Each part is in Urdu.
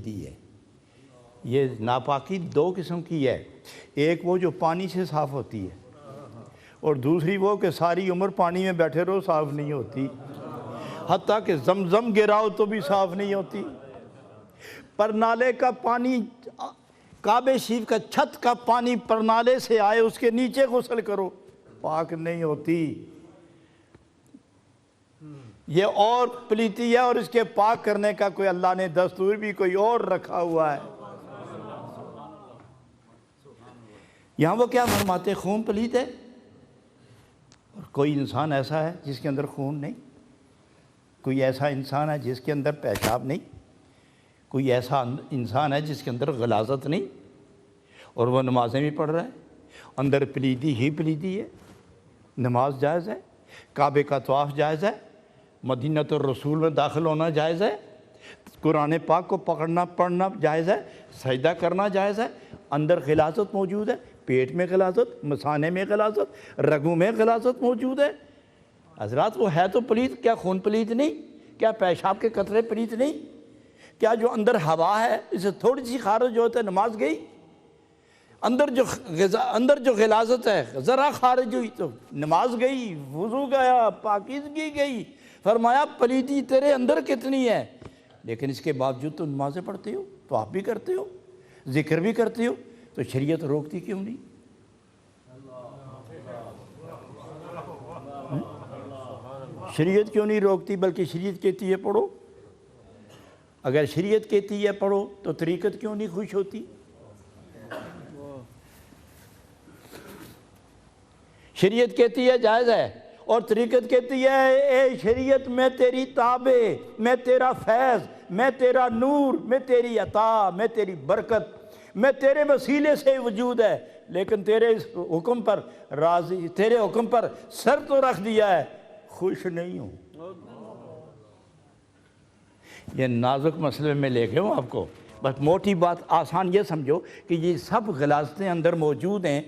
پلیدی ہے۔ یہ ناپاکی دو قسم کی ہے، ایک وہ جو پانی سے صاف ہوتی ہے، اور دوسری وہ کہ ساری عمر پانی میں بیٹھے رہو صاف نہیں ہوتی، حتیٰ کہ زمزم گراؤ تو بھی صاف نہیں ہوتی۔ پرنالے کا پانی، کعبہ شریف کا چھت کا پانی پرنالے سے آئے اس کے نیچے غسل کرو، پاک نہیں ہوتی۔ یہ اور پلیتی ہے، اور اس کے پاک کرنے کا کوئی اللہ نے دستور بھی کوئی اور رکھا ہوا ہے۔ یہاں وہ کیا فرماتے؟ خون پلیت ہے، اور کوئی انسان ایسا ہے جس کے اندر خون نہیں، کوئی ایسا انسان ہے جس کے اندر پیشاب نہیں، کوئی ایسا انسان ہے جس کے اندر غلاظت نہیں، اور وہ نمازیں بھی پڑھ رہا ہے، اندر پلیتی ہی پلیتی ہے۔ نماز جائز ہے، کعبے کا طواف جائز ہے، مدینۃ الرسول میں داخل ہونا جائز ہے، قرآن پاک کو پکڑنا پڑھنا جائز ہے، سجدہ کرنا جائز ہے، اندر غلاظت موجود ہے، پیٹ میں غلاظت، مثانے میں غلاظت، رگوں میں غلاظت موجود ہے۔ حضرات وہ ہے تو پلیت، کیا خون پلیت نہیں؟ کیا پیشاب کے قطرے پلیت نہیں؟ کیا جو اندر ہوا ہے اسے تھوڑی سی خارج ہوتا ہے نماز گئی؟ اندر جو غلاظت ہے ذرا خارج ہوئی تو نماز گئی، وضو گیا، پاکیزگی گئی۔ فرمایا پلیتی تیرے اندر کتنی ہے، لیکن اس کے باوجود تو نمازیں پڑھتے ہو، تو آپ بھی کرتے ہو، ذکر بھی کرتے ہو، تو شریعت روکتی کیوں نہیں؟ شریعت کیوں نہیں روکتی؟ بلکہ شریعت کہتی ہے پڑھو۔ اگر شریعت کہتی ہے پڑھو تو طریقت کیوں نہیں خوش ہوتی؟ شریعت کہتی ہے جائز ہے، اور طریقت کہتی ہے اے شریعت میں تیری تابع، میں تیرا فیض، میں تیرا نور، میں تیری عطا، میں تیری برکت، میں تیرے وسیلے سے وجود ہے، لیکن تیرے حکم پر راضی، تیرے حکم پر سر تو رکھ دیا ہے، خوش نہیں ہوں۔ یہ نازک مسئلے میں لے گئے ہوں آپ کو، بس موٹی بات آسان یہ سمجھو کہ یہ سب غلاظتیں اندر موجود ہیں،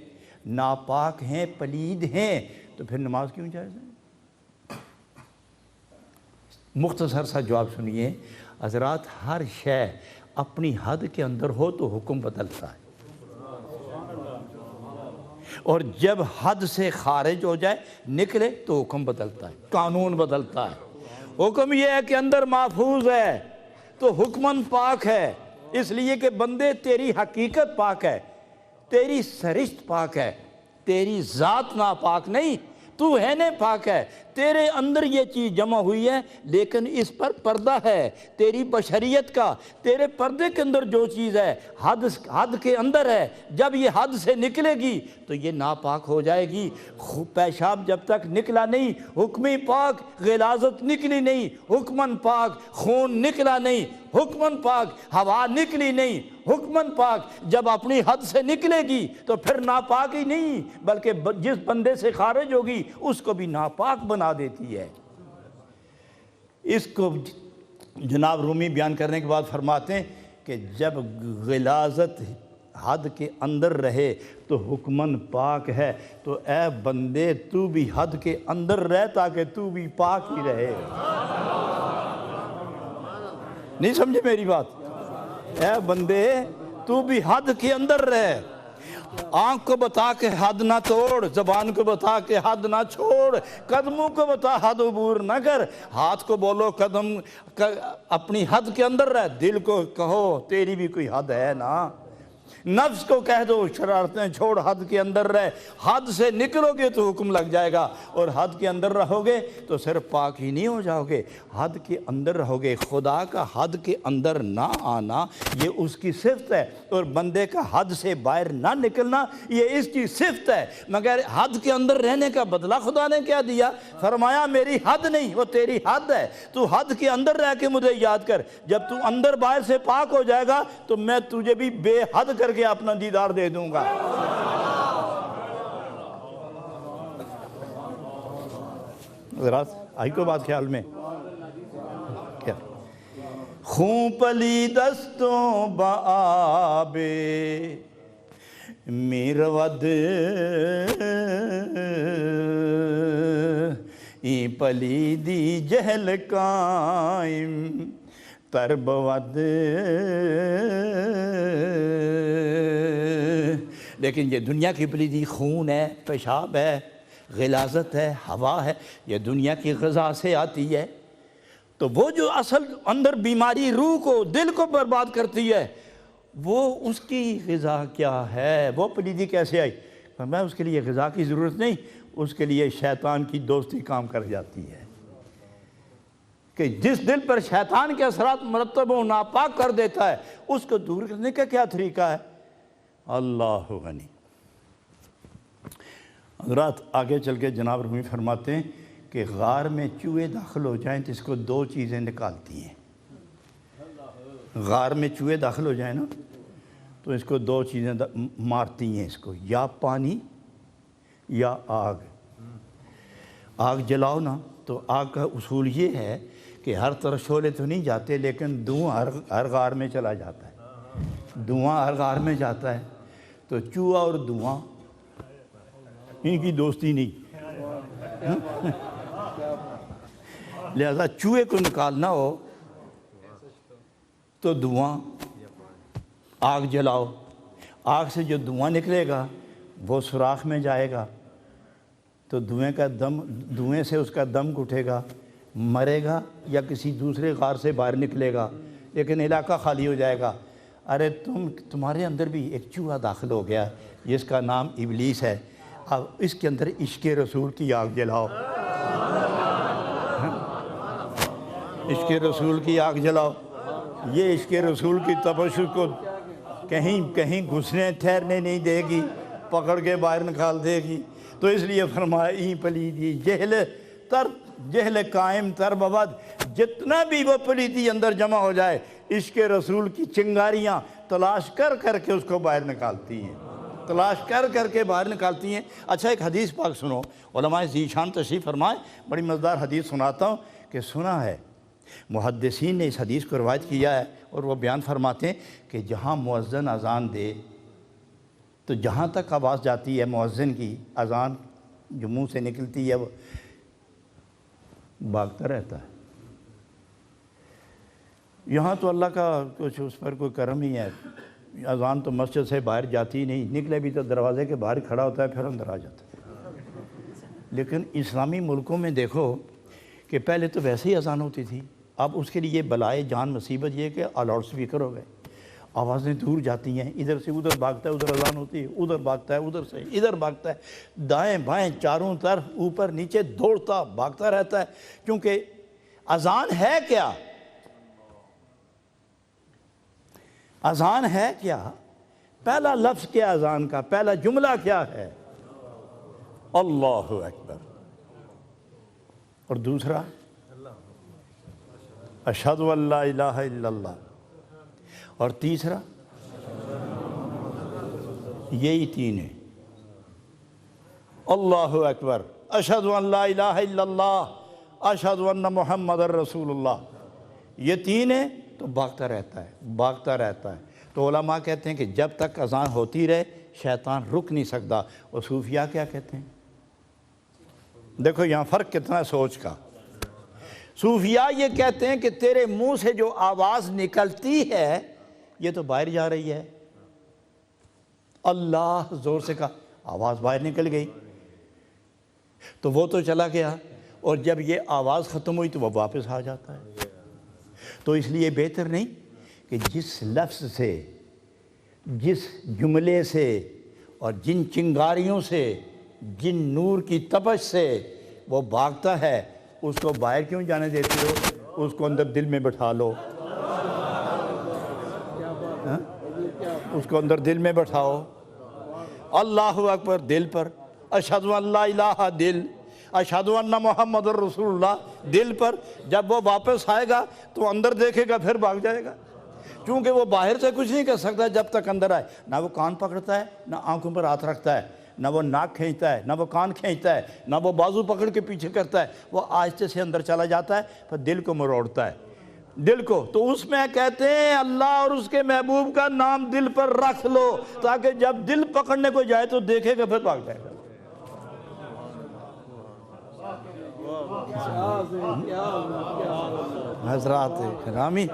ناپاک ہیں، پلید ہیں، تو پھر نماز کیوں جائز ہے؟ مختصر سا جواب سنیے حضرات، ہر شے اپنی حد کے اندر ہو تو حکم بدلتا ہے، اور جب حد سے خارج ہو جائے نکلے تو حکم بدلتا ہے، قانون بدلتا ہے۔ حکم یہ ہے کہ اندر محفوظ ہے تو حکمن پاک ہے، اس لیے کہ بندے تیری حقیقت پاک ہے، تیری سرشت پاک ہے، تیری ذات ناپاک نہیں، تو ہے نے پاک ہے، تیرے اندر یہ چیز جمع ہوئی ہے، لیکن اس پر پردہ ہے تیری بشریت کا، تیرے پردے کے اندر جو چیز ہے حد کے اندر ہے، جب یہ حد سے نکلے گی تو یہ ناپاک ہو جائے گی۔ پیشاب جب تک نکلا نہیں حکمی پاک، غلاظت نکلی نہیں حکمن پاک، خون نکلا نہیں حکمن پاک، ہوا نکلی نہیں حکمن پاک، جب اپنی حد سے نکلے گی تو پھر ناپاک ہی نہیں بلکہ جس بندے سے خارج ہوگی اس کو بھی ناپاک بنا دیتی ہے۔ اس کو جناب رومی بیان کرنے کے بعد فرماتے ہیں کہ جب غلاظت حد کے اندر رہے تو حکمن پاک ہے، تو اے بندے تو بھی حد کے اندر رہ تاکہ تو بھی پاک ہی رہے۔ نہیں سمجھے میری بات؟ اے بندے تو بھی حد کے اندر رہ، آنکھ کو بتا کے حد نہ توڑ، زبان کو بتا کے حد نہ چھوڑ، قدموں کو بتا حد عبور نہ کر، ہاتھ کو بولو قدم اپنی حد کے اندر رہ، دل کو کہو تیری بھی کوئی حد ہے نا، نفس کو کہہ دو شرارتیں چھوڑ حد کے اندر رہ۔ حد سے نکلو گے تو حکم لگ جائے گا، اور حد کے اندر رہو گے تو صرف پاک ہی نہیں ہو جاؤ گے، حد کے اندر رہو گے۔ خدا کا حد کے اندر نہ آنا یہ اس کی صفت ہے، اور بندے کا حد سے باہر نہ نکلنا یہ اس کی صفت ہے، مگر حد کے اندر رہنے کا بدلہ خدا نے کیا دیا؟ فرمایا میری حد نہیں وہ تیری حد ہے، تو حد کے اندر رہ کے مجھے یاد کر، جب تو اندر باہر سے پاک ہو جائے گا تو میں تجھے بھی بے حد کر کے اپنا دیدار دے دوں گا۔ حضرات آئی کو بات خیال میں؟ کیا خون پلی دستوں بآب میرود ای پلی دی جہل قائم تر بود لیکن یہ دنیا کی پلیدی خون ہے، پیشاب ہے، غلاظت ہے، ہوا ہے، یہ دنیا کی غذا سے آتی ہے۔ تو وہ جو اصل اندر بیماری روح کو، دل کو برباد کرتی ہے، وہ اس کی غذا کیا ہے؟ وہ پلیدی کیسے آئی؟ فرمایا اس کے لیے غذا کی ضرورت نہیں، اس کے لیے شیطان کی دوستی کام کر جاتی ہے کہ جس دل پر شیطان کے اثرات مرتب و ناپاک کر دیتا ہے، اس کو دور کرنے کا کیا طریقہ ہے؟ اللہ غنی۔ حضرات آگے چل کے جناب رومی فرماتے ہیں کہ غار میں چوہے داخل ہو جائیں تو اس کو دو چیزیں نکالتی ہیں۔ غار میں چوہے داخل ہو جائیں نا تو اس کو دو چیزیں مارتی ہیں اس کو، یا پانی یا آگ۔ آگ جلاؤ نا تو آگ کا اصول یہ ہے کہ ہر طرف شعلے تو نہیں جاتے، لیکن دھواں ہر غار میں چلا جاتا ہے، دھواں ہر غار میں جاتا ہے۔ تو چوہا اور دھواں ان کی دوستی نہیں، لہذا چوہے کو نکالنا ہو تو دھواں، آگ جلاؤ، آگ سے جو دھواں نکلے گا وہ سوراخ میں جائے گا تو دھوئیں سے اس کا دم گھٹے گا، مرے گا یا کسی دوسرے غار سے باہر نکلے گا، لیکن علاقہ خالی ہو جائے گا۔ ارے تمہارے اندر بھی ایک چوہا داخل ہو گیا جس کا نام ابلیس ہے، اب اس کے اندر عشق رسول کی آگ جلاؤ، عشق رسول کی آگ جلاؤ۔ یہ عشق رسول کی تپش کو کہیں گھسنے ٹھہرنے نہیں دے گی، پکڑ کے باہر نکال دے گی۔ تو اس لیے فرمایا ای پلیدی جہل قائم تر ببد، جتنا بھی وہ پلیدی اندر جمع ہو جائے عشق رسول کی چنگاریاں تلاش کر کر کے اس کو باہر نکالتی ہیں، تلاش کر کر کے باہر نکالتی ہیں۔ اچھا ایک حدیث پاک سنو، علماء ذیشان تشریف فرمائے، بڑی مزدار حدیث سناتا ہوں کہ سنا ہے، محدثین نے اس حدیث کو روایت کیا ہے اور وہ بیان فرماتے ہیں کہ جہاں مؤذن اذان دے تو جہاں تک آواز جاتی ہے مؤذن کی، اذان جو منہ سے نکلتی ہے وہ بھاگتا رہتا ہے۔ یہاں تو اللہ کا کچھ اس پر کوئی کرم ہی ہے، اذان تو مسجد سے باہر جاتی ہی نہیں، نکلے بھی تو دروازے کے باہر کھڑا ہوتا ہے، پھر اندر آ جاتا ہے۔ لیکن اسلامی ملکوں میں دیکھو کہ پہلے تو ویسے ہی اذان ہوتی تھی، اب اس کے لیے بلائے جان مصیبت یہ کہ لاؤڈ سپیکر ہو گئے، آوازیں دور جاتی ہیں، ادھر سے ادھر بھاگتا ہے، ادھر اذان ہوتی ہے، ادھر بھاگتا ہے، ادھر سے ادھر بھاگتا ہے، دائیں بائیں چاروں طرف اوپر نیچے دوڑتا بھاگتا رہتا ہے۔ کیونکہ اذان ہے کیا؟ اذان ہے کیا؟ پہلا لفظ کیا اذان کا؟ پہلا جملہ کیا ہے؟ اللہ اکبر۔ اور دوسرا اشہد ان لا الہ الا اللہ، اور تیسرا یہی تین ہیں، اللہ اکبر، اشہد ان لا الہ الا اللہ، اشہد ان محمد رسول اللہ، یہ تین ہیں تو بھاگتا رہتا ہے، بھاگتا رہتا ہے۔ تو علماء کہتے ہیں کہ جب تک اذان ہوتی رہے شیطان رک نہیں سکتا۔ اور صوفیاء کیا کہتے ہیں؟ دیکھو یہاں فرق کتنا ہے سوچ کا۔ صوفیاء یہ کہتے ہیں کہ تیرے منہ سے جو آواز نکلتی ہے یہ تو باہر جا رہی ہے، اللہ زور سے کہا، آواز باہر نکل گئی تو وہ تو چلا گیا، اور جب یہ آواز ختم ہوئی تو وہ واپس آ جاتا ہے۔ تو اس لیے بہتر نہیں کہ جس لفظ سے، جس جملے سے اور جن چنگاریوں سے، جن نور کی تپش سے وہ بھاگتا ہے اس کو باہر کیوں جانے دیتے ہو؟ اس کو اندر دل میں بٹھا لو، اس کو اندر دل میں بٹھاؤ۔ اللہ اکبر دل پر، اشہد ان لا الہ دل، اشہد ان محمد رسول اللہ دل پر۔ جب وہ واپس آئے گا تو اندر دیکھے گا پھر بھاگ جائے گا، کیونکہ وہ باہر سے کچھ نہیں کر سکتا جب تک اندر آئے۔ نہ وہ کان پکڑتا ہے، نہ آنکھوں پر ہاتھ رکھتا ہے، نہ وہ ناک کھینچتا ہے، نہ وہ کان کھینچتا ہے، نہ وہ بازو پکڑ کے پیچھے کرتا ہے، وہ آہستہ سے اندر چلا جاتا ہے، پھر دل کو مروڑتا ہے، دل کو۔ تو اس میں کہتے ہیں اللہ اور اس کے محبوب کا نام دل پر رکھ لو، تاکہ جب دل پکڑنے کو جائے تو دیکھے گا پھر بھاگ جائے گا۔ حضرات گرامی،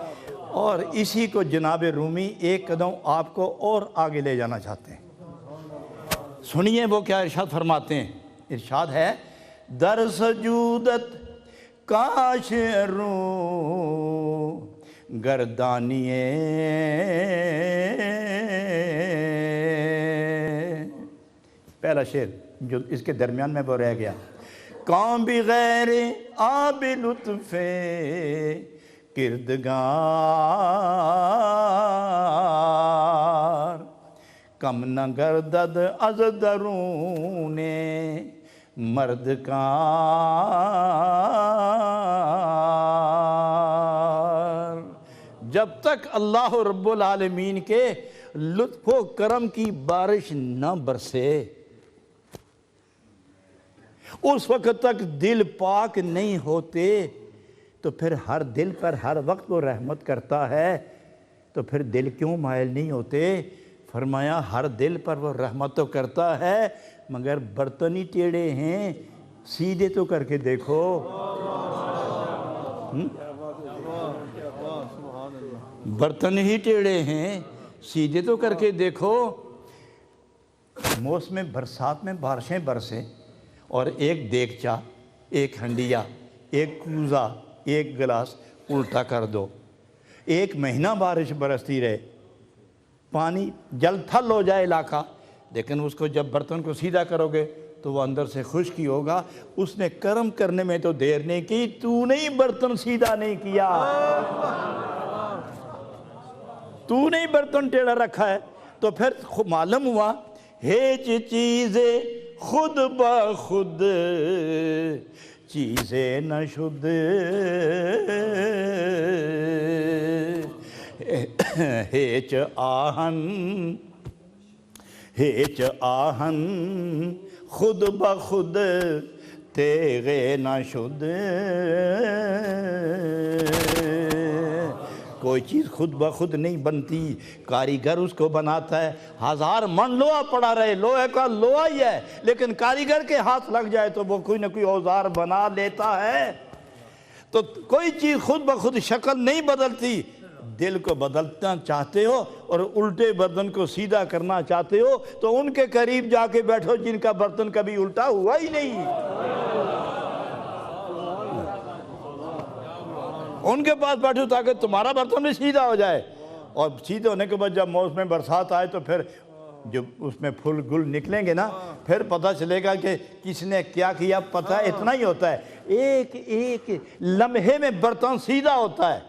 اور اسی کو جناب رومی ایک قدم آپ کو اور آگے لے جانا چاہتے ہیں۔ سنیے وہ کیا ارشاد فرماتے ہیں. ارشاد ہے در سجودت کاش رو گردانیے پہلا شعر جو اس کے درمیان میں وہ رہ گیا. کام بغیر آب لطف کردگار کم نہ گردد از درون مرد کار. جب تک اللہ رب العالمین کے لطف و کرم کی بارش نہ برسے اس وقت تک دل پاک نہیں ہوتے. تو پھر ہر دل پر ہر وقت وہ رحمت کرتا ہے تو پھر دل کیوں مائل نہیں ہوتے؟ فرمایا ہر دل پر وہ رحمت تو کرتا ہے مگر برتن ہی ٹیڑھے ہیں، سیدھے تو کر کے دیکھو. برتن ہی ٹیڑھے ہیں، سیدھے تو کر کے دیکھو. موسم برسات میں بارشیں برسیں اور ایک دیگچا، ایک ہنڈیا، ایک کوزہ، ایک گلاس الٹا کر دو. ایک مہینہ بارش برستی رہے، پانی جل تھل ہو جائے علاقہ، لیکن اس کو جب برتن کو سیدھا کرو گے تو وہ اندر سے خشک ہی ہوگا. اس نے کرم کرنے میں تو دیر نہیں کی، تو نہیں برتن سیدھا نہیں کیا، تو نہیں برتن ٹیڑھا رکھا ہے. تو پھر معلوم ہوا ہیچ چیزیں خود بخود چیزیں نہ شد ہیچ آہن خود بخود تیغے نہ شد. کوئی چیز خود بخود نہیں بنتی، کاریگر اس کو بناتا ہے. 1000 من لوہا پڑا رہے، لوہے کا لوہا ہی ہے، لیکن کاریگر کے ہاتھ لگ جائے تو وہ کوئی نہ کوئی اوزار بنا لیتا ہے. تو کوئی چیز خود بخود شکل نہیں بدلتی. دل کو بدلنا چاہتے ہو اور الٹے برتن کو سیدھا کرنا چاہتے ہو تو ان کے قریب جا کے بیٹھو جن کا برتن کبھی الٹا ہوا ہی نہیں. ان کے پاس بیٹھو تاکہ تمہارا برتن بھی سیدھا ہو جائے. اور سیدھے ہونے کے بعد جب موسم برسات آئے تو پھر جب اس میں پھول گل نکلیں گے نا، پھر پتہ چلے گا کہ کس نے کیا کیا. پتہ اتنا ہی ہوتا ہے، ایک لمحے میں برتن سیدھا ہوتا ہے،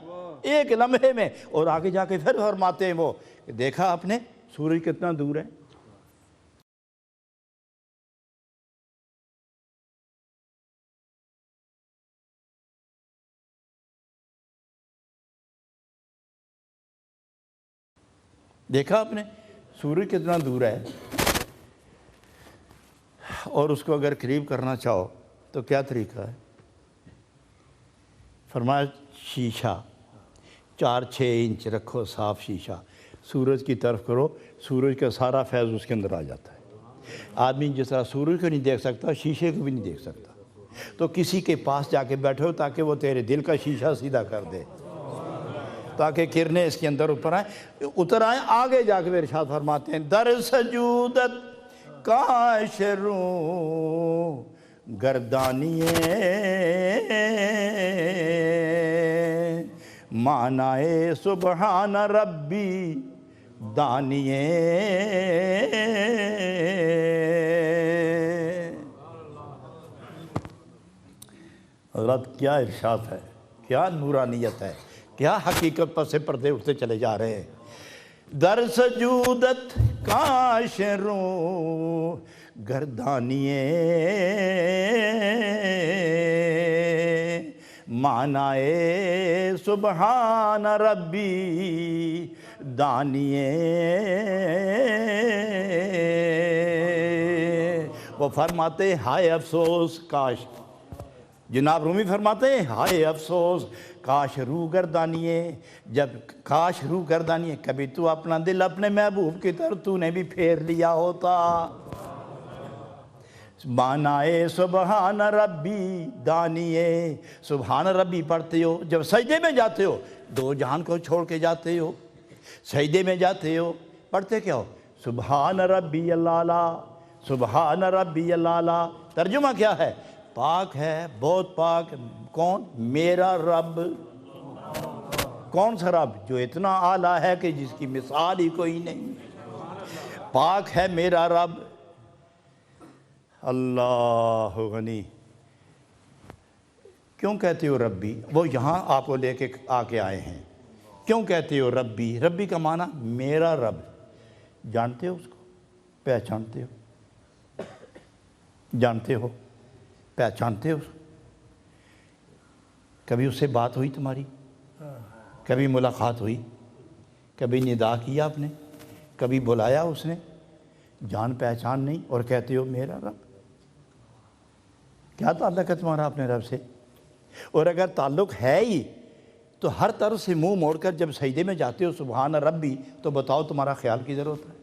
ایک لمحے میں. اور آگے جا کے پھر فرماتے ہیں وہ کہ دیکھا آپ نے سورج کتنا دور ہے. دیکھا آپ نے سورج کتنا دور ہے. اور اس کو اگر قریب کرنا چاہو تو کیا طریقہ ہے؟ فرمایا شیشہ 4-6 انچ رکھو، صاف شیشہ سورج کی طرف کرو، سورج کا سارا فیض اس کے اندر آ جاتا ہے. آدمی جس طرح سورج کو نہیں دیکھ سکتا، شیشے کو بھی نہیں دیکھ سکتا. تو کسی کے پاس جا کے بیٹھو تاکہ وہ تیرے دل کا شیشہ سیدھا کر دے، تاکہ کرنیں اس کے اندر اتر آئیں. آگے جا کے ارشاد فرماتے ہیں در سجودت کاش رو گردانیے معنائے سبحان ربی دانیے. حضرت کیا ارشاد ہے، کیا نورانیت ہے، کیا حقیقت پر سے پردے اٹھتے چلے جا رہے ہیں. در سجودت کاش رو گردانیے معنائے سبحان ربی دانیے. وہ فرماتے ہائے افسوس کاش، جناب رومی فرماتے ہیں ہائے افسوس کاش رو گردانیے. جب کاش رو گردانیے، کبھی تو اپنا دل اپنے محبوب کی طرف تو نے بھی پھیر لیا ہوتا. معنائے سبحان ربی دانیے، سبحان ربی پڑھتے ہو جب سجدے میں جاتے ہو، 2 جہان کو چھوڑ کے جاتے ہو، سجدے میں جاتے ہو، پڑھتے کیا ہو؟ سبحان ربی اللہ، سبحان ربی الاعلیٰ، ترجمہ کیا ہے؟ پاک ہے، بہت پاک۔ کون؟ میرا رب۔ کون سا رب؟ جو اتنا اعلیٰ ہے کہ جس کی مثال ہی کوئی نہیں۔ پاک ہے میرا رب۔ اللہ غنی۔ کیوں کہتے ہو ربی؟ وہ یہاں آپ کو لے کے آ کے آئے ہیں۔ کیوں کہتے ہو ربی؟ ربی کا معنی میرا رب۔ جانتے ہو اس کو؟ پہچانتے ہو؟ جانتے ہو؟ پہچانتے ہو؟ کبھی اس سے بات ہوئی تمہاری؟ کبھی ملاقات ہوئی؟ کبھی ندا کیا آپ نے؟ کبھی بلایا اس نے؟ جان پہچان نہیں اور کہتے ہو میرا رب۔ کیا تعلق ہے تمہارا اپنے رب سے؟ اور اگر تعلق ہے ہی تو ہر طرف سے منہ موڑ کر جب سجدے میں جاتے ہو سبحان ربی، تو بتاؤ تمہارا خیال کدھر ہوتا ہے؟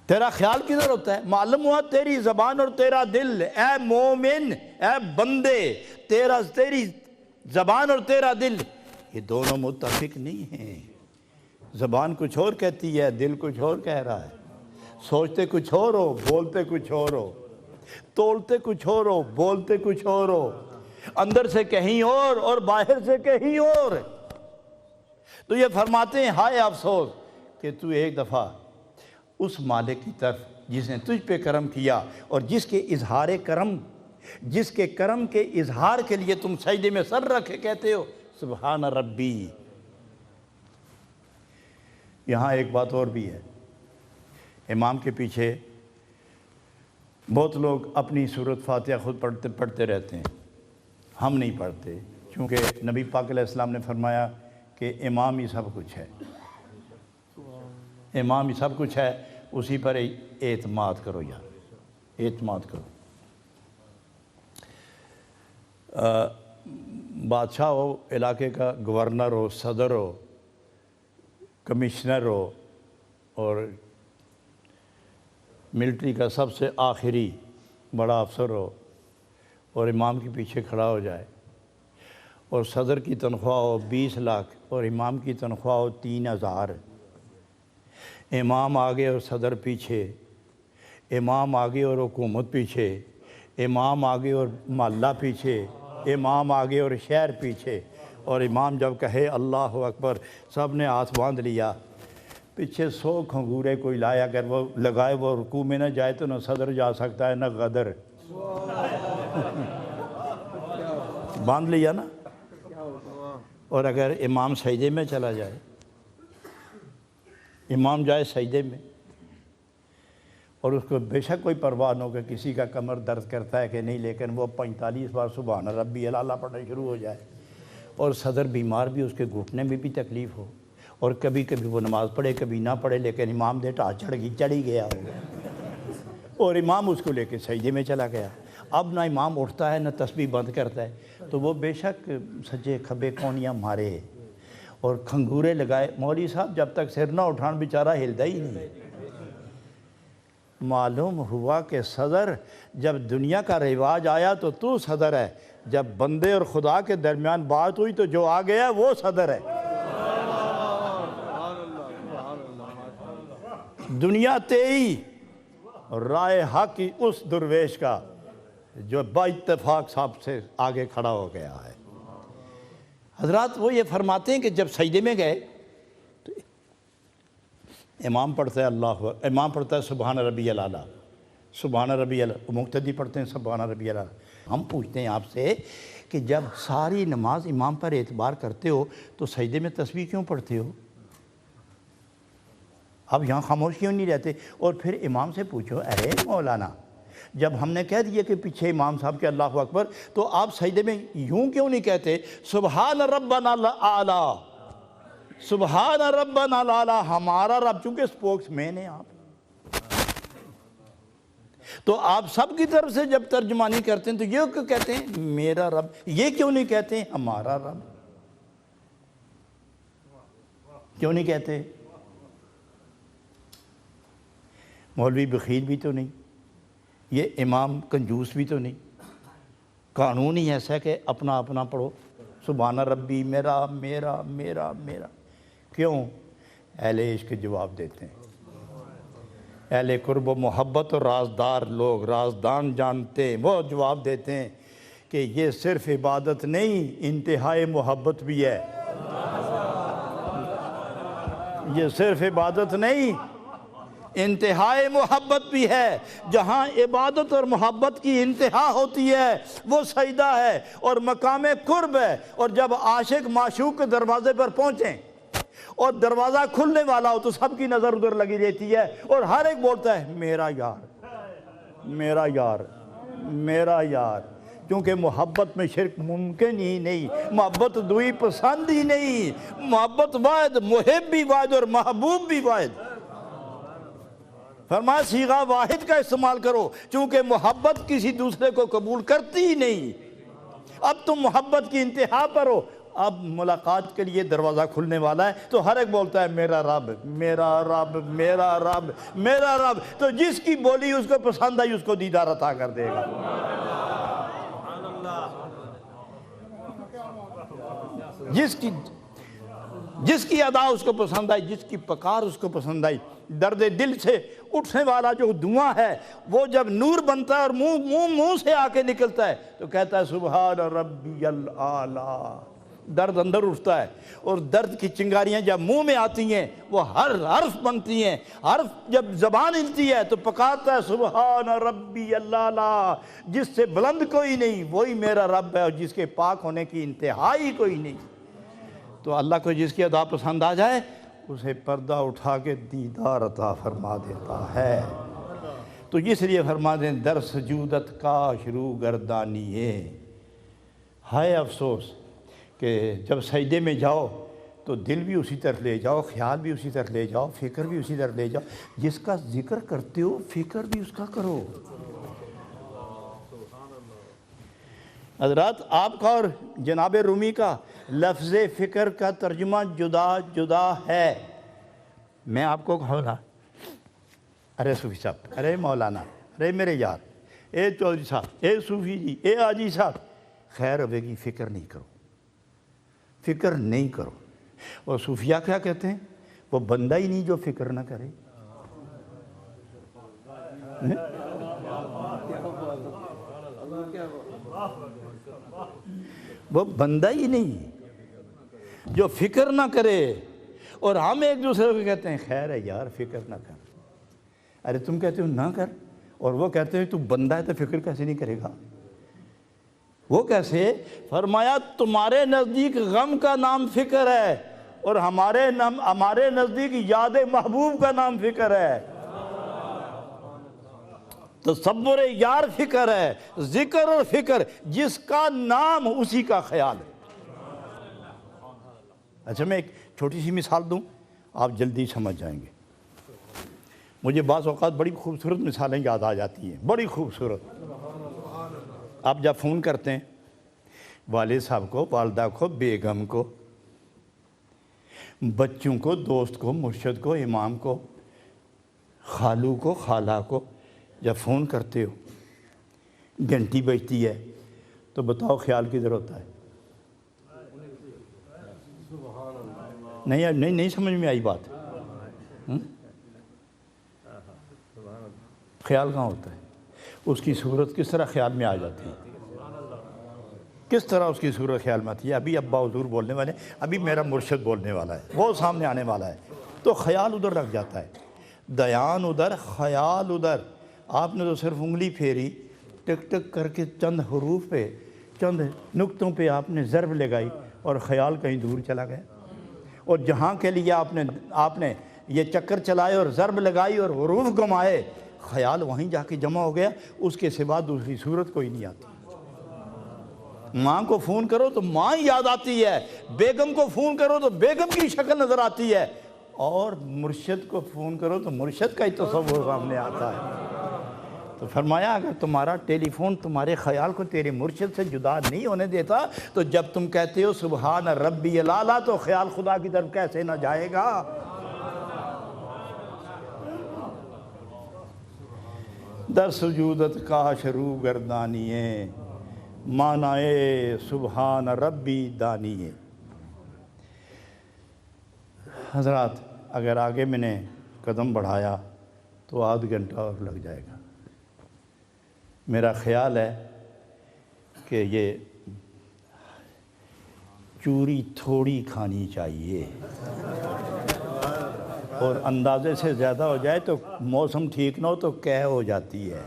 تیرا خیال کدھر ہوتا ہے؟ معلوم ہوا تیری زبان اور تیرا دل، اے مومن، اے بندے، تیری زبان اور تیرا دل یہ دونوں متفق نہیں ہیں۔ زبان کچھ اور کہتی ہے، دل کچھ اور کہہ رہا ہے۔ سوچتے کچھ اور ہو، بولتے کچھ اور ہو، تولتے کچھ اور ہو، بولتے کچھ اور ہو، اندر سے کہیں اور باہر سے کہیں اور۔ تو یہ فرماتے ہیں ہائے افسوس کہ تو ایک دفعہ اس مالک کی طرف جس نے تجھ پہ کرم کیا اور جس کے کرم کے اظہار کے لیے تم سجدے میں سر رکھے کہتے ہو سبحان ربی۔ یہاں ایک بات اور بھی ہے، امام کے پیچھے بہت لوگ اپنی سورۃ فاتحہ خود پڑھتے رہتے ہیں، ہم نہیں پڑھتے، کیونکہ نبی پاک علیہ السلام نے فرمایا کہ امام ہی سب کچھ ہے، امام ہی سب کچھ ہے، اسی پر اعتماد کرو یار، اعتماد کرو۔ بادشاہ ہو، علاقے کا گورنر ہو، صدر ہو، کمشنر ہو، اور ملٹری کا سب سے آخری بڑا افسر ہو، اور امام کے پیچھے کھڑا ہو جائے، اور صدر کی تنخواہ ہو 20 لاکھ اور امام کی تنخواہ ہو 3000، امام آگے اور صدر پیچھے، امام آگے اور حکومت پیچھے، امام آگے اور محلہ پیچھے، امام آگے اور شہر پیچھے، اور امام جب کہے اللہ اکبر سب نے ہاتھ باندھ لیا، پیچھے 100 کھنگورے کوئی لایا، اگر وہ لگائے وہ رکوع میں نہ جائے تو نہ صدر جا سکتا ہے نہ غدر۔ باندھ لیا نا۔ اور اگر امام سجدے میں چلا جائے، امام جائے سجدے میں اور اس کو بے شک کوئی پرواہ نہ ہو کہ کسی کا کمر درد کرتا ہے کہ نہیں، لیکن وہ 45 بار سبحان ربی الاعلیٰ پڑھنا شروع ہو جائے، اور صدر بیمار بھی، اس کے گھٹنے میں بھی تکلیف ہو، اور کبھی کبھی وہ نماز پڑھے کبھی نہ پڑھے، لیکن امام دے ٹھا چڑھی گیا ہو، اور امام اس کو لے کے سجدے میں چلا گیا، اب نہ امام اٹھتا ہے نہ تسبیح بند کرتا ہے، تو وہ بے شک سجے کھبے کونیاں مارے اور کھنگورے لگائے، مولوی صاحب جب تک سر نہ اٹھان بیچارہ ہلدا ہی نہیں۔ معلوم ہوا کہ صدر جب دنیا کا رواج آیا تو صدر ہے، جب بندے اور خدا کے درمیان بات ہوئی تو جو آ گیا وہ صدر ہے۔ دنیا تیئی رائے حق کی اس درویش کا جو با اتفاق صاحب سے آگے کھڑا ہو گیا ہے۔ حضرات وہ یہ فرماتے ہیں کہ جب سجدے میں گئے تو امام پڑھتا ہے امام پڑھتا ہے سبحان ربی الاعلیٰ، سبحان ربی الاعلیٰ، مقتدی پڑھتے ہیں سبحان ربی الاعلیٰ۔ ہم پوچھتے ہیں آپ سے کہ جب ساری نماز امام پر اعتبار کرتے ہو تو سجدے میں تسبیح کیوں پڑھتے ہو؟ اب یہاں خاموش کیوں نہیں رہتے؟ اور پھر امام سے پوچھو ارے مولانا جب ہم نے کہہ دیا کہ پیچھے امام صاحب کے اللہ اکبر، تو آپ سجدے میں یوں کیوں نہیں کہتے سبحان ربنا الاعلیٰ، سبحان ربنا الاعلیٰ؟ ہمارا رب، چونکہ سپوکس مین ہیں آپ، تو آپ سب کی طرف سے جب ترجمانی کرتے ہیں تو یہ کیوں کہتے ہیں میرا رب؟ یہ کیوں نہیں کہتے ہیں ہمارا رب؟ کیوں نہیں کہتے؟ مولوی بخیل بھی تو نہیں، یہ امام کنجوس بھی تو نہیں، قانون ہی ایسا ہے کہ اپنا اپنا پڑھو، سبحان ربی میرا میرا میرا میرا۔ کیوں؟ اہل عشق جواب دیتے ہیں اہل قرب و محبت اور رازدار لوگ، رازدان جانتے ہیں، وہ جواب دیتے ہیں کہ یہ صرف عبادت نہیں، انتہائی محبت بھی ہے۔ یہ صرف عبادت نہیں، انتہائی محبت بھی ہے۔ جہاں عبادت اور محبت کی انتہا ہوتی ہے وہ سجدہ ہے اور مقام قرب ہے۔ اور جب عاشق معشوق کے دروازے پر پہنچیں اور دروازہ کھلنے والا ہو تو سب کی نظر ادھر لگی رہتی ہے اور ہر ایک بولتا ہے میرا یار، میرا یار، میرا یار، کیونکہ محبت میں شرک ممکن ہی نہیں، محبت دوئی پسند ہی نہیں، محبت واحد، محب بھی واحد اور محبوب بھی واحد۔ فرمایا صیغہ واحد کا استعمال کرو، چونکہ محبت کسی دوسرے کو قبول کرتی ہی نہیں۔ اب تم محبت کی انتہا پر ہو، اب ملاقات کے لیے دروازہ کھلنے والا ہے تو ہر ایک بولتا ہے میرا رب، میرا رب، میرا رب، میرا رب۔ تو جس کی بولی اس کو پسند آئی اس کو دیدار عطا کر دے گا۔ جس کی ادا اس کو پسند آئی، جس کی پکار اس کو پسند آئی، درد دل سے اٹھنے والا جو دعا ہے وہ جب نور بنتا ہے اور منہ سے آ کے نکلتا ہے تو کہتا ہے سبحان ربی الاعلی۔ درد اندر اٹھتا ہے اور درد کی چنگاریاں جب منہ میں آتی ہیں وہ ہر حرف بنتی ہیں، حرف جب زبان ہلتی ہے تو پکارتا ہے سبحان ربی الاعلی۔ جس سے بلند کوئی نہیں وہی میرا رب ہے، اور جس کے پاک ہونے کی انتہائی کوئی نہیں۔ تو اللہ کو جس کی ادا پسند آ جائے اسے پردہ اٹھا کے دیدار عطا فرما دیتا ہے۔ تو اس لیے فرما دیں در سجودت کا شروع گردانیے۔ ہائے افسوس کہ جب سجدے میں جاؤ تو دل بھی اسی طرف لے جاؤ، خیال بھی اسی طرف لے جاؤ، فکر بھی اسی طرف لے جاؤ، جس کا ذکر کرتے ہو فکر بھی اس کا کرو۔ حضرات آپ کا اور جناب رومی کا لفظ فکر کا ترجمہ جدا جدا ہے۔ میں آپ کو کہوں نا ارے صوفی صاحب، ارے مولانا، ارے میرے یار، اے چودھری صاحب، اے صوفی جی، اے حاجی صاحب، خیر ہوے گی فکر نہیں کرو، فکر نہیں کرو۔ اور صوفیہ کیا کہتے ہیں؟ وہ بندہ ہی نہیں جو فکر نہ کرے۔ وہ بندہ ہی نہیں جو فکر نہ کرے۔ اور ہم ایک دوسرے کو کہتے ہیں خیر ہے یار فکر نہ کر۔ ارے تم کہتے ہو نہ کر اور وہ کہتے ہیں تو بندہ ہے تو فکر کیسے نہیں کرے گا؟ وہ کیسے؟ فرمایا تمہارے نزدیک غم کا نام فکر ہے اور ہمارے نزدیک یاد محبوب کا نام فکر ہے۔ تصور یار فکر ہے، ذکر اور فکر، جس کا نام اسی کا خیال ہے۔ اچھا میں ایک چھوٹی سی مثال دوں، آپ جلدی سمجھ جائیں گے۔ مجھے بعض اوقات بڑی خوبصورت مثالیں یاد آ جاتی ہیں، بڑی خوبصورت۔ آپ جب فون کرتے ہیں والد صاحب کو، والدہ کو، بیگم کو، بچوں کو، دوست کو، مرشد کو، امام کو، خالو کو، خالہ کو، جب فون کرتے ہو گھنٹی بجتی ہے تو بتاؤ خیال کدھر ہوتا ہے؟ نہیں سمجھ میں آئی بات؟ خیال کہاں ہوتا ہے؟ اس کی صورت کس طرح خیال میں آ جاتی ہے؟ کس طرح اس کی صورت خیال میں آتی ہے؟ ابھی ابا حضور بولنے والے، ابھی میرا مرشد بولنے والا ہے، وہ سامنے آنے والا ہے، تو خیال ادھر لگ جاتا ہے، دیان ادھر، خیال ادھر۔ آپ نے تو صرف انگلی پھیری، ٹک ٹک کر کے چند حروف پہ، چند نقطوں پہ آپ نے ضرب لگائی اور خیال کہیں دور چلا گیا۔ اور جہاں کے لیے آپ نے یہ چکر چلائے اور ضرب لگائی اور حروف گمائے، خیال وہیں جا کے جمع ہو گیا، اس کے سوا دوسری صورت کوئی نہیں آتی۔ ماں کو فون کرو تو ماں ہی یاد آتی ہے، بیگم کو فون کرو تو بیگم کی شکل نظر آتی ہے، اور مرشد کو فون کرو تو مرشد کا ہی تصور سامنے آتا ہے۔ تو فرمایا اگر تمہارا ٹیلی فون تمہارے خیال کو تیرے مرشد سے جدا نہیں ہونے دیتا تو جب تم کہتے ہو سبحان ربی الاعلیٰ تو خیال خدا کی طرف کیسے نہ جائے گا؟ در سجودت کا شروع گردانیے، معنی سبحان ربی دانیے۔ حضرات اگر آگے میں نے قدم بڑھایا تو آدھ گھنٹہ اور لگ جائے گا۔ میرا خیال ہے کہ یہ چوری تھوڑی کھانی چاہیے، اور اندازے سے زیادہ ہو جائے تو موسم ٹھیک نہ ہو تو قے ہو جاتی ہے۔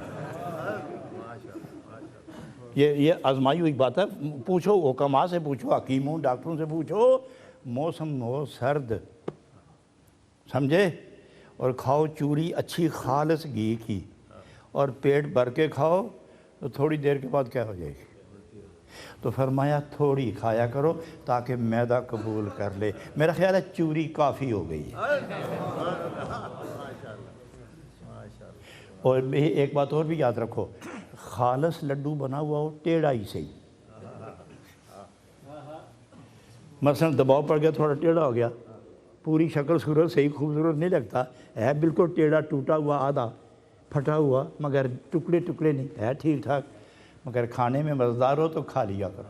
یہ آزمائی ہوئی بات ہے، پوچھو حکماء سے، پوچھو حکیموں ڈاکٹروں سے، پوچھو موسم ہو سرد، سمجھے، اور کھاؤ چوری اچھی خالص گھی کی، اور پیٹ بھر کے کھاؤ تو تھوڑی دیر کے بعد کیا ہو جائے گی؟ تو فرمایا تھوڑی کھایا کرو تاکہ معدہ قبول کر لے۔ میرا خیال ہے چوری کافی ہو گئی ہے۔ اور ایک بات اور بھی یاد رکھو، خالص لڈو بنا ہوا ہو ٹیڑھا ہی صحیح، مثلا دباؤ پڑ گیا تھوڑا ٹیڑھا ہو گیا، پوری شکل صورت صحیح خوبصورت نہیں لگتا ہے، بالکل ٹیڑھا ٹوٹا ہوا آدھا پھٹا ہوا، مگر ٹکڑے ٹکڑے نہیں ہے، ٹھیک ٹھاک، مگر کھانے میں مزیدار ہو تو کھا لیا کرو۔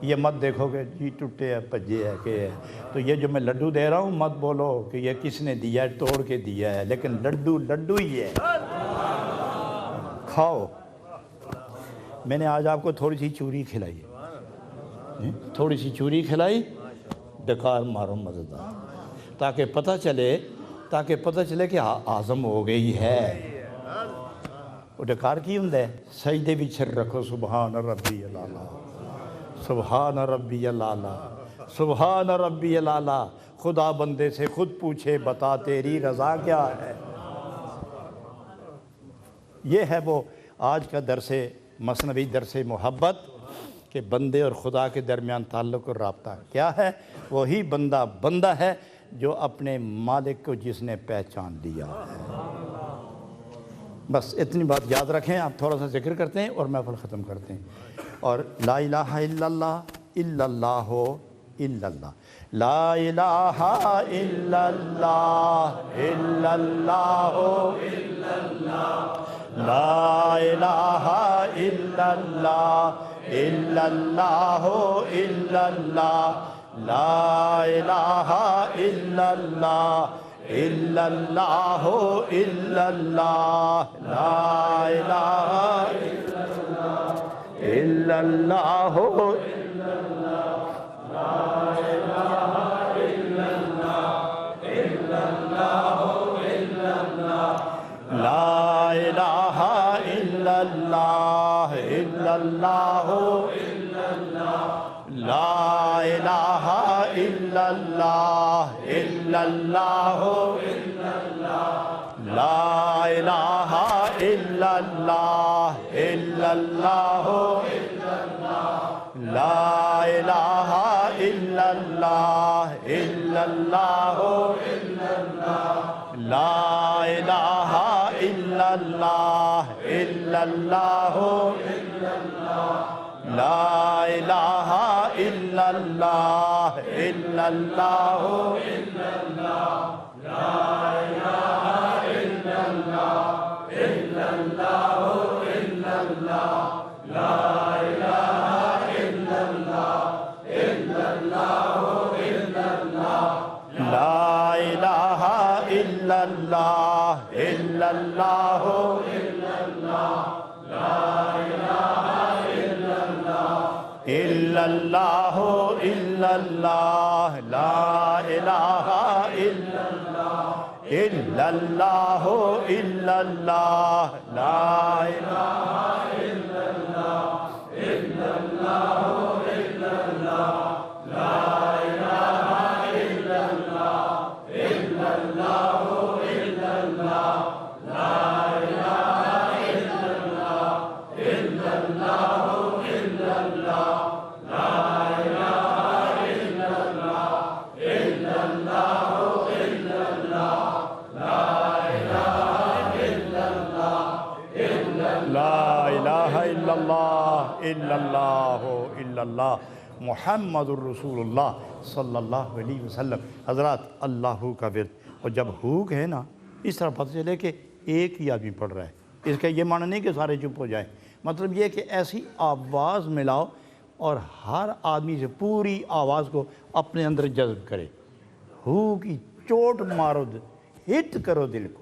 یہ مت دیکھو کہ جی ٹوٹے ہے پجے ہے کہ ہے، تو یہ جو میں لڈو دے رہا ہوں مت بولو کہ یہ کس نے دیا ہے، توڑ کے دیا ہے، لیکن لڈو لڈو ہی ہے، کھاؤ۔ میں نے آج آپ کو تھوڑی سی چوری کھلائی، تھوڑی سی چوری کھلائی، ڈکار مارو مزیدار، تاکہ پتہ چلے کہ ہضم ہو گئی ہے۔ وہ ڈکار کی ہوں ہے سجدے بھی چھر رکھو، سبحان ربی الاعلیٰ، سبحان ربی الاعلیٰ، سبحان ربی الاعلیٰ۔ خدا بندے سے خود پوچھے بتا تیری رضا کیا ہے۔ یہ ہے وہ آج کا درس مثنوی، درس محبت، کہ بندے اور خدا کے درمیان تعلق اور رابطہ کیا ہے۔ وہی بندہ ہے جو اپنے مالک کو جس نے پہچان لیا ہے۔ بس اتنی بات یاد رکھیں، آپ تھوڑا سا ذکر کرتے ہیں اور محفل ختم کرتے ہیں۔ اور لا الہ الا اللہ الا اللہ الا اللہ، لا الہ الا اللہ الا اللہ الا اللہ، لا الہ الا اللہ الا اللہ الا اللہ، لا الہ الا اللہ الا اللہ الا اللہ، لا الہ الا اللہ الا اللہ، لا الہ الا اللہ الا اللہ الا اللہ، لا الہ الا اللہ الا اللہ الا اللہ، لا الہ الا اللہ الا اللہ الا اللہ، لا الہ الا اللہ الا اللہ الا اللہ، لا الہ الا اللہ الا اللہ الا اللہ، لا الہ الا اللہ الا اللہ الا اللہ، لا الہ الا اللہ الا اللہ الا اللہ، لا الہ الا اللہ الا اللہ الا اللہ، لا الہ الا اللہ الا اللہ الا اللہ، لا الہ الا اللہ الا اللہ الا اللہ، لا الہ الا اللہ الا اللہ الا اللہ، لا الہ الا اللہ الا اللہ الا اللہ، لا الہ الا اللہ الا اللہ الا اللہ، لا الہ الا اللہ الا اللہ الا اللہ، لا الہ الا اللہ الا اللہ الا اللہ، لا الہ الا اللہ الا اللہ الا اللہ، لا الہ الا اللہ الا اللہ، لا الہ الا اللہ الا اللہ الا اللہ، محمد الرسول اللہ صلی اللہ علیہ وسلم۔ حضرات اللہ کا ورد، اور جب ہوک ہے نا اس طرح پتہ چلے کہ ایک ہی آدمی پڑھ رہا ہے، اس کا یہ معنی نہیں کہ سارے چپ ہو جائیں، مطلب یہ کہ ایسی آواز ملاؤ اور ہر آدمی سے پوری آواز کو اپنے اندر جذب کرے، ہو کی چوٹ مارو، ہٹ کرو دل کو،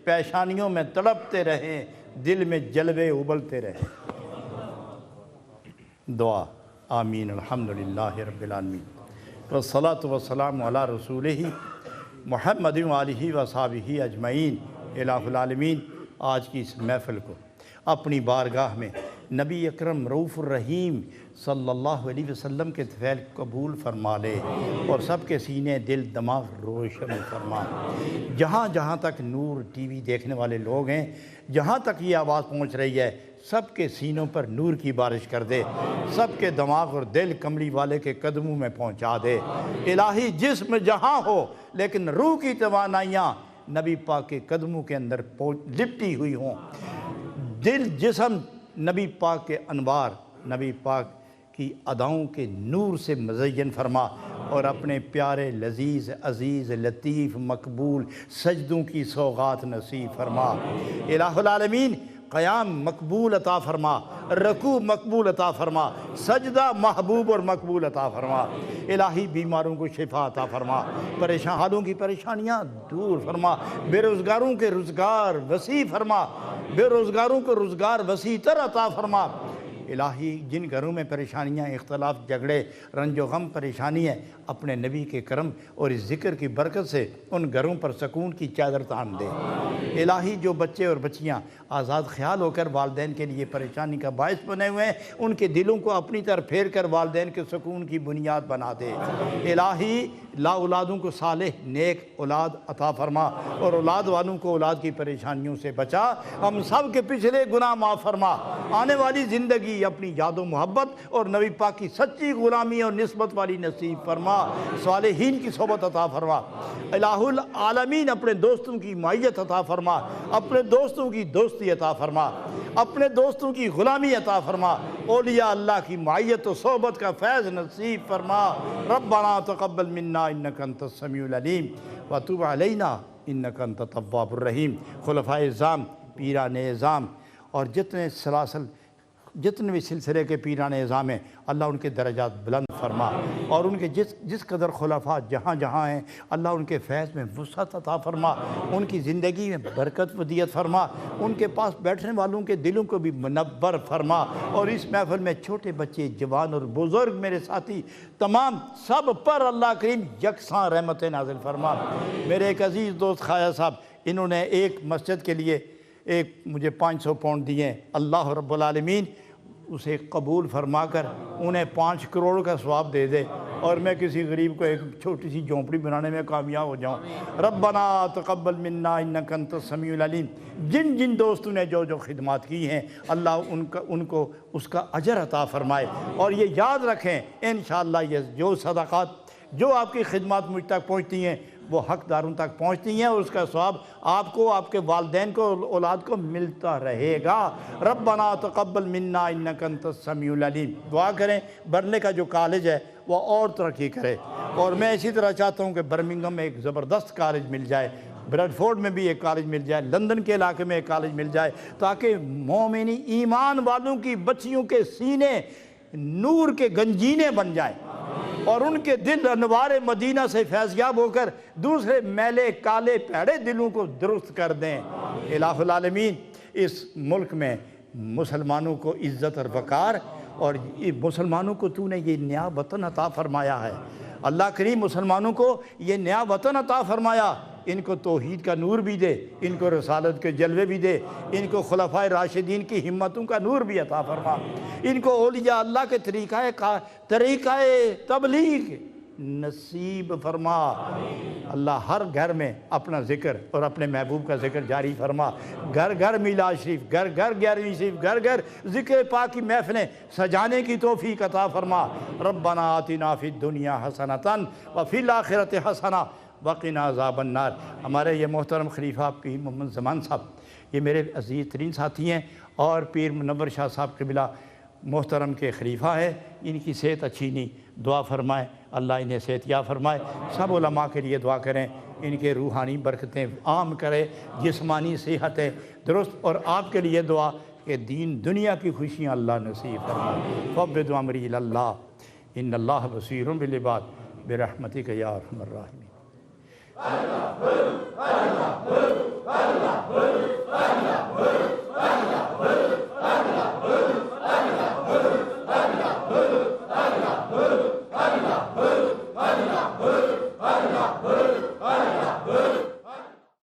پیشانیوں میں تڑپتے رہیں، دل میں جلوے ابلتے رہیں۔ دعا آمین الحمدللہ رب العالمین والصلاة والسلام علی رسولہ محمد وآلہ وصحبہ اجمعین۔ الہ العالمین آج کی اس محفل کو اپنی بارگاہ میں نبی اکرم رؤوف الرحیم صلی اللہ علیہ وسلم کے طفیل قبول فرما لے اور سب کے سینے دل دماغ روشن فرما۔ جہاں جہاں تک نور ٹی وی دیکھنے والے لوگ ہیں، جہاں تک یہ آواز پہنچ رہی ہے، سب کے سینوں پر نور کی بارش کر دے، سب کے دماغ اور دل کملی والے کے قدموں میں پہنچا دے۔ الہی جسم جہاں ہو لیکن روح کی توانائیاں نبی پاک کے قدموں کے اندر لپٹی ہوئی ہوں، دل جسم نبی پاک کے انوار، نبی پاک کی اداؤں کے نور سے مزین فرما اور اپنے پیارے لذیذ عزیز لطیف مقبول سجدوں کی سوغات نصیب فرما۔ الہ العالمین قیام مقبول عطا فرما، رکوع مقبول عطا فرما، سجدہ محبوب اور مقبول عطا فرما۔ الہی بیماروں کو شفا عطا فرما، پریشان حالوں کی پریشانیاں دور فرما، بے روزگاروں کے روزگار وسیع فرما، بے روزگاروں کو روزگار وسیع تر عطا فرما۔ الہی جن گھروں میں پریشانیاں، اختلاف، جھگڑے، رنج و غم پریشانی ہے، اپنے نبی کے کرم اور اس ذکر کی برکت سے ان گھروں پر سکون کی چادر تان دے۔ الہی جو بچے اور بچیاں آزاد خیال ہو کر والدین کے لیے پریشانی کا باعث بنے ہوئے ہیں، ان کے دلوں کو اپنی طرف پھیر کر والدین کے سکون کی بنیاد بنا دے۔ الہی لا اولادوں کو صالح نیک اولاد عطا فرما اور اولاد والوں کو اولاد کی پریشانیوں سے بچا۔ ہم سب کے پچھلے گناہ معاف فرما، آنے والی زندگی اپنی یاد و محبت اور نبی پاک کی سچی غلامی اور نسبت والی نصیب فرما، صالحین کی صحبت عطا فرما۔ الہ العالمین اپنے دوستوں کی معیت عطا فرما، اپنے دوستوں کی دوستی عطا فرما، اپنے دوستوں کی غلامی عطا فرما، اولیاء اللہ کی معیت و صحبت کا فیض نصیب فرما۔ ربنا تقبل منا انک انت السمیع العلیم وتب علینا انک انت التواب الرحیم۔ خلفائے اعظام، پیران اعظام اور جتنے بھی سلسلے کے پیران اعظام ہیں، اللہ ان کے درجات بلند فرما اور ان کے جس قدر خلفاء جہاں جہاں ہیں، اللہ ان کے فیض میں وسعت عطا فرما، ان کی زندگی میں برکت ودیت فرما، ان کے پاس بیٹھنے والوں کے دلوں کو بھی منور فرما اور اس محفل میں چھوٹے بچے، جوان اور بزرگ میرے ساتھی تمام سب پر اللہ کریم یکساں رحمت نازل فرما۔ میرے ایک عزیز دوست خواجہ صاحب، انہوں نے ایک مسجد کے لیے مجھے 500 پاؤنڈ دیے، اللہ رب العالمین اسے قبول فرما کر انہیں 5 کروڑ کا ثواب دے دے اور میں کسی غریب کو ایک چھوٹی سی جھونپڑی بنانے میں کامیاب ہو جاؤں۔ ربنا تقبل منا انک انت السمیع العلیم۔ جن جن دوستوں نے جو خدمات کی ہیں، اللہ ان کو اس کا اجر عطا فرمائے اور یہ یاد رکھیں انشاءاللہ یہ جو صدقات جو آپ کی خدمات مجھ تک پہنچتی ہیں وہ حقداروں تک پہنچتی ہیں اور اس کا ثواب آپ کو، آپ کے والدین کو، اولاد کو ملتا رہے گا۔ ربنا تقبل منا انک انت السمیع العلیم۔ دعا کریں برلے کا جو کالج ہے وہ اور ترقی کرے اور میں اسی طرح چاہتا ہوں کہ برمنگھم میں ایک زبردست کالج مل جائے، بریڈ فورڈ میں بھی ایک کالج مل جائے، لندن کے علاقے میں ایک کالج مل جائے، تاکہ مومنی ایمان والوں کی بچیوں کے سینے نور کے گنجینے بن جائیں اور ان کے دل انوار مدینہ سے فیضیاب ہو کر دوسرے میلے کالے پیڑے دلوں کو درست کر دیں۔ الہ العالمین اس ملک میں مسلمانوں کو عزت اور وقار اور مسلمانوں کو تو نے یہ نیا وطن عطا فرمایا ہے، اللہ کریم مسلمانوں کو یہ نیا وطن عطا فرمایا، ان کو توحید کا نور بھی دے، ان کو رسالت کے جلوے بھی دے، ان کو خلفائے راشدین کی ہمتوں کا نور بھی عطا فرما، ان کو اولیاء اللہ کے طریقہ تبلیغ نصیب فرما۔ اللہ ہر گھر میں اپنا ذکر اور اپنے محبوب کا ذکر جاری فرما، گھر گھر میلاد شریف، گھر گھر 11ویں شریف، گھر گھر ذکر پاک کی محفلیں سجانے کی توفیق عطا فرما۔ ربنا آتنا فی الدنیا حسنۃ وفی الآخرۃ حسنۃ وقنا عذاب النار۔ ہمارے یہ محترم خلیفہ آپ کی محمد زمان صاحب، یہ میرے عزیز ترین ساتھی ہیں اور پیر منور شاہ صاحب قبلہ محترم کے خلیفہ ہے، ان کی صحت اچھی نہیں، دعا فرمائیں اللہ انہیں صحت یاب فرمائے۔ سب علماء کے لیے دعا کریں، ان کے روحانی برکتیں عام کرے، جسمانی صحت درست، اور آپ کے لیے دعا کہ دین دنیا کی خوشیاں اللہ نصیب فرمائے۔ فوّض امری الی اللہ ان اللہ بصیر بالعباد برحمتک یا ارحم الراحمین۔